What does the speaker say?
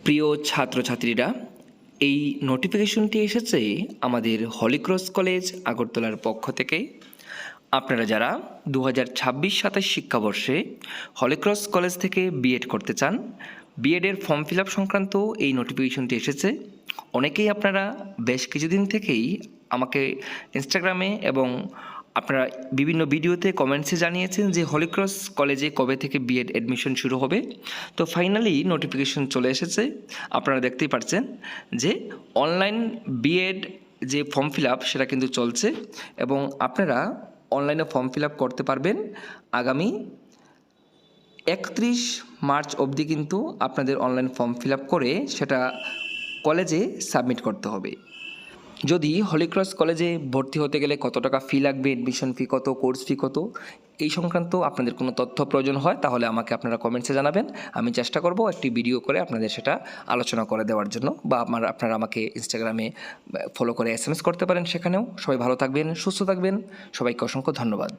প্রিয় ছাত্রছাত্রীরা, এই নোটিফিকেশনটি এসেছে আমাদের হলিক্রস কলেজ আগরতলার পক্ষ থেকে। আপনারা যারা 2026-27 শিক্ষাবর্ষে হলিক্রস কলেজ থেকে বিএড করতে চান, বিএডের ফর্ম ফিল আপ সংক্রান্ত এই নোটিফিকেশনটি এসেছে। অনেকেই আপনারা বেশ কিছুদিন থেকেই আমাকে ইনস্টাগ্রামে এবং আপনারা বিভিন্ন ভিডিওতে কমেন্টসে জানিয়েছেন যে হলিক্রস কলেজে কবে থেকে বিএড অ্যাডমিশন শুরু হবে। তো ফাইনালি নোটিফিকেশন চলে এসেছে। আপনারা দেখতেই পাচ্ছেন যে অনলাইন বিএড যে ফর্ম ফিল আপ সেটা কিন্তু চলছে এবং আপনারা অনলাইনে ফর্ম ফিল আপ করতে পারবেন আগামী 31 মার্চ অবধি। কিন্তু আপনাদের অনলাইন ফর্ম ফিল আপ করে সেটা কলেজে সাবমিট করতে হবে। যদি হলিক্রস কলেজে ভর্তি হতে গেলে কত টাকা ফি লাগবে, অ্যাডমিশন ফি কত, কোর্স ফি কত, এই সংক্রান্ত আপনাদের কোনো তথ্য প্রয়োজন হয় তাহলে আমাকে আপনারা কমেন্টসে জানাবেন। আমি চেষ্টা করব একটি ভিডিও করে আপনাদের সেটা আলোচনা করে দেওয়ার জন্য, বা আপনারা আমাকে ইনস্টাগ্রামে ফলো করে SMS করতে পারেন সেখানেও। সবাই ভালো থাকবেন, সুস্থ থাকবেন। সবাইকে অসংখ্য ধন্যবাদ।